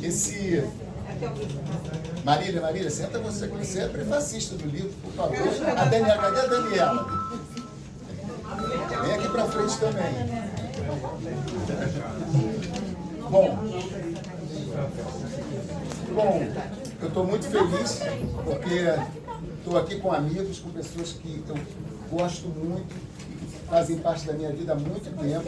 Esse... Marília, senta você, que você é prefacista do livro, por favor. A Daniela, cadê a Daniela? Vem aqui para frente também. Bom, eu estou muito feliz porque estou aqui com amigos, com pessoas que eu gosto muito, que fazem parte da minha vida há muito tempo.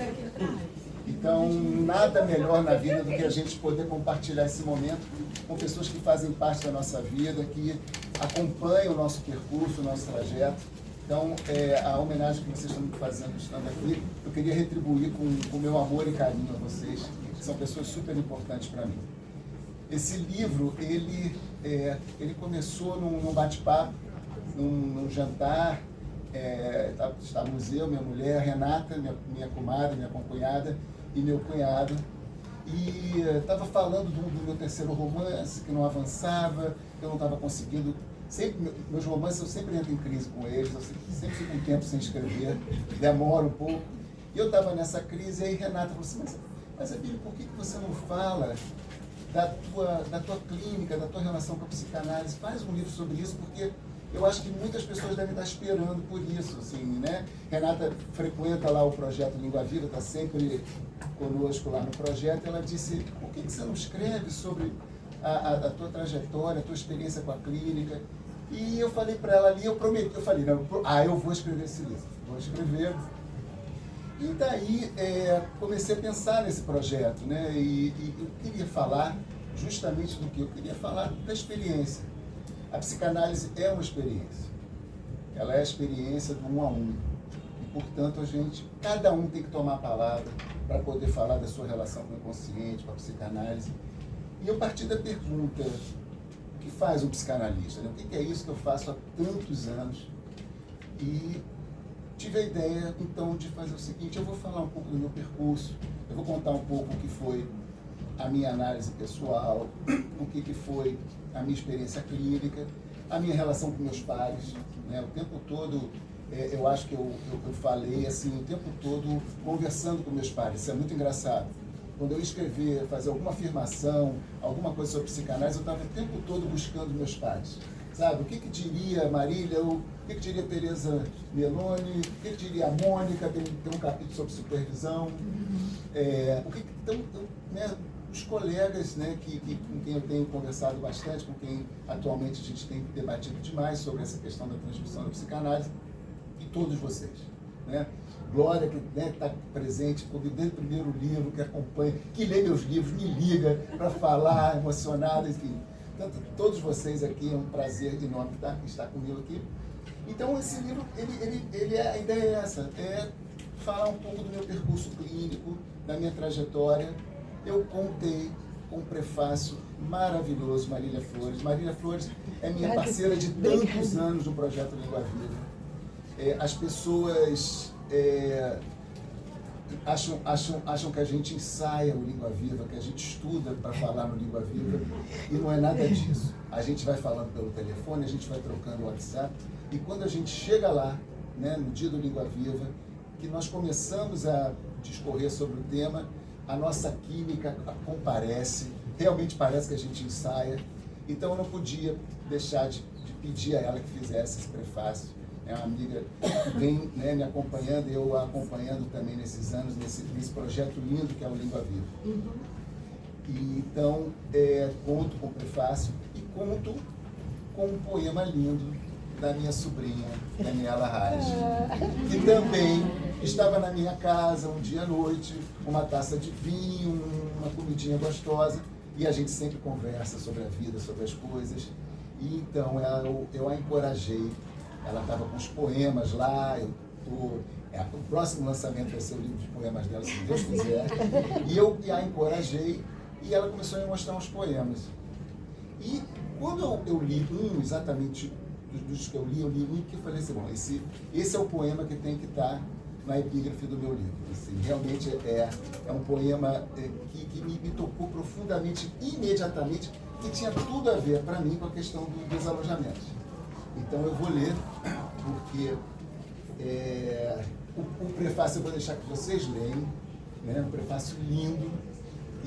Então, nada melhor na vida do que a gente poder compartilhar esse momento com pessoas que fazem parte da nossa vida, que acompanham o nosso percurso, o nosso trajeto. Então, a homenagem que vocês estão me fazendo estando aqui, eu queria retribuir com o meu amor e carinho a vocês, que são pessoas super importantes para mim. Esse livro, ele começou num bate-papo, num jantar. Estávamos eu, minha mulher, Renata, minha comadre, minha concunhada, e meu cunhado. E estava falando do meu terceiro romance, que não avançava, que eu não estava conseguindo. Meus romances, eu sempre entro em crise com eles, eu sempre fico um tempo sem escrever, demoro um pouco. E eu estava nessa crise, e aí Renata falou assim, mas Abílio, por que você não fala da tua clínica, da tua relação com a psicanálise? Faz um livro sobre isso, porque eu acho que muitas pessoas devem estar esperando por isso, assim, né? Renata frequenta lá o projeto Língua Viva, está sempre conosco lá no projeto. Ela disse, por que você não escreve sobre a tua trajetória, a tua experiência com a clínica? E eu falei para ela ali, eu falei, não, eu vou escrever esse livro, vou escrever. E daí comecei a pensar nesse projeto, né? E eu queria falar justamente do que? Eu queria falar da experiência. A psicanálise é uma experiência. Ela é a experiência do um a um. E, portanto, cada um tem que tomar a palavra para poder falar da sua relação com o inconsciente, com a psicanálise. E eu parti da pergunta, o que faz um psicanalista? Né? O que é isso que eu faço há tantos anos? E tive a ideia, então, de fazer o seguinte, eu vou falar um pouco do meu percurso, eu vou contar um pouco o que foi a minha análise pessoal, o que foi a minha experiência clínica, a minha relação com meus pares, né? O tempo todo, eu acho que eu falei assim, o tempo todo conversando com meus pares, isso é muito engraçado. Quando eu escrever, fazer alguma afirmação, alguma coisa sobre psicanálise, eu estava o tempo todo buscando meus pares. Sabe, o que diria Marília, o que diria Tereza Meloni, o que diria a Mônica, tem um capítulo sobre supervisão, né, os colegas, né, com quem eu tenho conversado bastante, com quem atualmente a gente tem debatido demais sobre essa questão da transmissão da psicanálise, e todos vocês, né? Glória, que está presente comigo desde o primeiro livro, que acompanha, que lê meus livros, me liga para falar, emocionada, enfim. Tanto, todos vocês aqui, é um prazer enorme estar comigo aqui. Então, esse livro, a ideia é essa, falar um pouco do meu percurso clínico, da minha trajetória. Eu contei com um prefácio maravilhoso, Marília Flores. Marília Flores é minha parceira de tantos anos no projeto Língua Viva. As pessoas acham que a gente ensaia o Língua Viva, que a gente estuda para falar no Língua Viva, e não é nada disso. A gente vai falando pelo telefone, a gente vai trocando o WhatsApp, e quando a gente chega lá, né, no dia do Língua Viva, que nós começamos a discorrer sobre o tema, a nossa química comparece, realmente parece que a gente ensaia. Então eu não podia deixar de pedir a ela que fizesse esse prefácio. É uma amiga que vem, né, me acompanhando, e eu a acompanhando também nesses anos, nesse projeto lindo que é o Língua Viva. E, então, conto com o prefácio e conto com um poema lindo da minha sobrinha, Daniela Raj, que também estava na minha casa um dia à noite, uma taça de vinho, uma comidinha gostosa, e a gente sempre conversa sobre a vida, sobre as coisas. E então eu a encorajei. Ela estava com os poemas lá, o próximo lançamento vai ser o livro de poemas dela, se Deus quiser. E eu a encorajei, e ela começou a me mostrar uns poemas. E quando eu li exatamente dos que eu li um que eu falei assim, bom, esse é o poema que tem que estar na epígrafe do meu livro. Assim, realmente é um poema que me tocou profundamente, imediatamente, que tinha tudo a ver, para mim, com a questão do desalojamento. Então eu vou ler, porque o prefácio eu vou deixar que vocês leiam, né? Um prefácio lindo,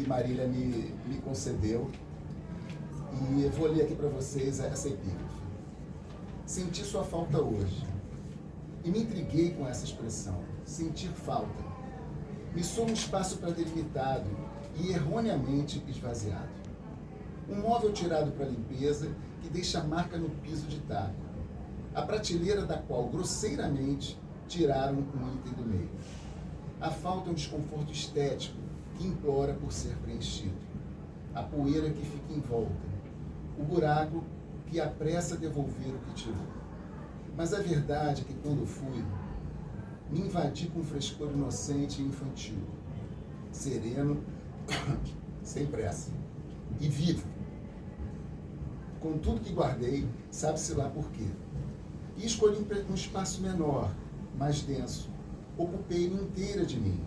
que Marília me concedeu. E eu vou ler aqui para vocês essa epígrafe. Senti sua falta hoje. E me intriguei com essa expressão. Sentir falta. Me sou um espaço delimitado e erroneamente esvaziado. Um móvel tirado para limpeza que deixa marca no piso de taco. A prateleira da qual, grosseiramente, tiraram um item do meio. A falta é um desconforto estético que implora por ser preenchido. A poeira que fica em volta. O buraco que apressa devolver o que tirou. Mas a verdade é que quando fui, me invadi com um frescor inocente e infantil, sereno, sem pressa, e vivo. Com tudo que guardei, sabe-se lá por quê. E escolhi um espaço menor, mais denso. Ocupei-me inteira de mim.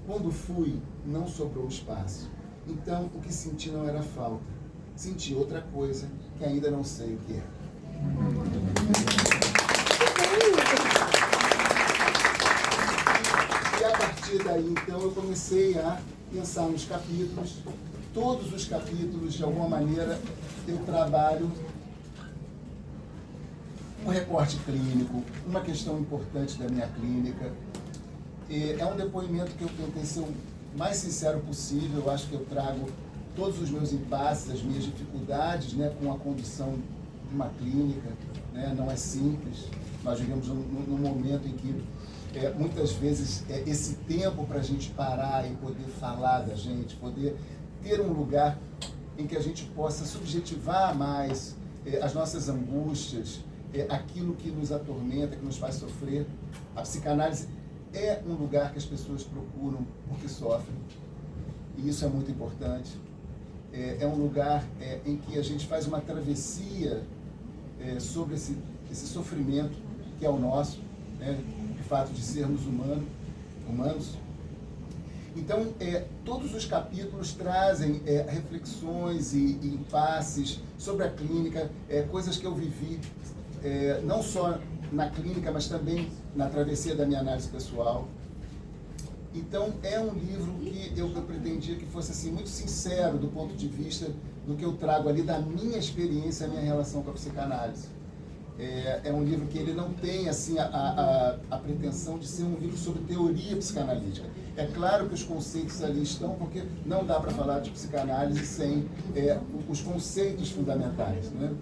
Quando fui, não sobrou espaço. Então, o que senti não era falta. Senti outra coisa que ainda não sei o que é. E a partir daí, então, eu comecei a pensar nos capítulos. Todos os capítulos, de alguma maneira, eu trabalho um recorte clínico, uma questão importante da minha clínica. É um depoimento que eu tentei ser o mais sincero possível. Eu acho que eu trago todos os meus impasses, as minhas dificuldades, né, com a condução de uma clínica, né, não é simples. Nós vivemos num momento em que, muitas vezes, esse tempo para a gente parar e poder falar da gente, poder ter um lugar em que a gente possa subjetivar mais as nossas angústias, aquilo que nos atormenta, que nos faz sofrer. A psicanálise é um lugar que as pessoas procuram porque sofrem, e isso é muito importante. É um lugar em que a gente faz uma travessia sobre esse sofrimento que é o nosso, né, o fato de sermos humanos. Então, todos os capítulos trazem reflexões e impasses sobre a clínica, coisas que eu vivi, não só na clínica, mas também na travessia da minha análise pessoal. Então, é um livro que eu pretendia que fosse assim, muito sincero do ponto de vista do que eu trago ali, da minha experiência, a minha relação com a psicanálise. É um livro que ele não tem assim, a pretensão de ser um livro sobre teoria psicanalítica. É claro que os conceitos ali estão, porque não dá para falar de psicanálise sem os conceitos fundamentais, né?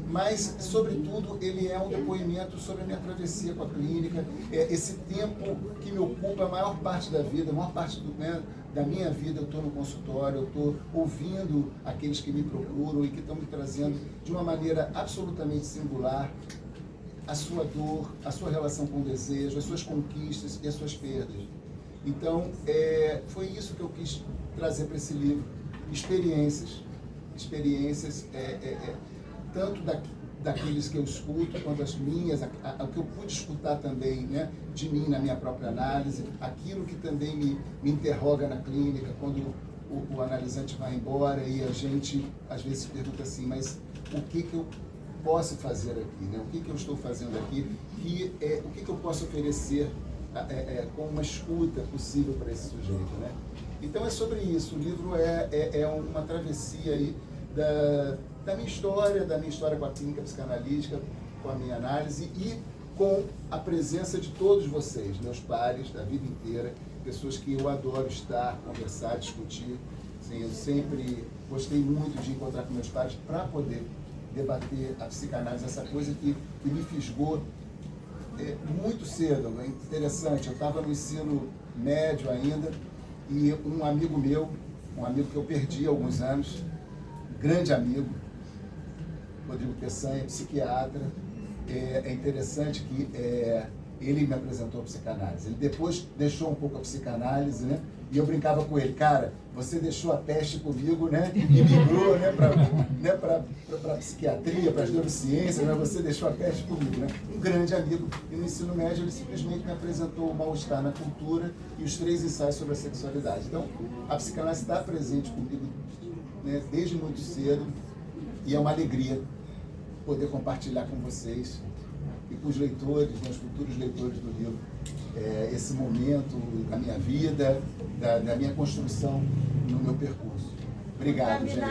Mas, sobretudo, ele é um depoimento sobre a minha travessia com a clínica, esse tempo que me ocupa a maior parte da vida, a maior parte da minha vida eu estou no consultório, eu estou ouvindo aqueles que me procuram e que estão me trazendo de uma maneira absolutamente singular a sua dor, a sua relação com o desejo, as suas conquistas e as suas perdas. Então, foi isso que eu quis trazer para esse livro, experiências, tanto daqueles que eu escuto, quanto as minhas, o que eu pude escutar também, né, de mim na minha própria análise, aquilo que também me interroga na clínica, quando o analisante vai embora e a gente às vezes pergunta assim, mas o que eu posso fazer aqui, né? O que eu estou fazendo aqui, o que eu posso oferecer com uma escuta possível para esse sujeito, né? Então é sobre isso. O livro é uma travessia aí da minha história com a clínica psicanalítica, com a minha análise e com a presença de todos vocês, meus pares da vida inteira, pessoas que eu adoro estar, conversar, discutir. Assim, eu sempre gostei muito de encontrar com meus pares para poder debater a psicanálise, essa coisa que me fisgou muito cedo. É interessante, eu estava no ensino médio ainda e um amigo meu, um amigo que eu perdi há alguns anos, grande amigo, Rodrigo Peçanha, psiquiatra. É interessante que ele me apresentou a psicanálise. Ele depois deixou um pouco a psicanálise, né? E eu brincava com ele, cara, você deixou a peste comigo, né? E migrou, né, para psiquiatria, para as neurociências, né? Você deixou a peste comigo, né? Um grande amigo. E no ensino médio ele simplesmente me apresentou o Mal-Estar na Cultura e os 3 ensaios sobre a sexualidade. Então, a psicanálise está presente comigo, né, desde muito cedo, e é uma alegria poder compartilhar com vocês e com os leitores, né, os futuros leitores do livro, esse momento da minha vida, da minha construção no meu percurso. Obrigado, gente.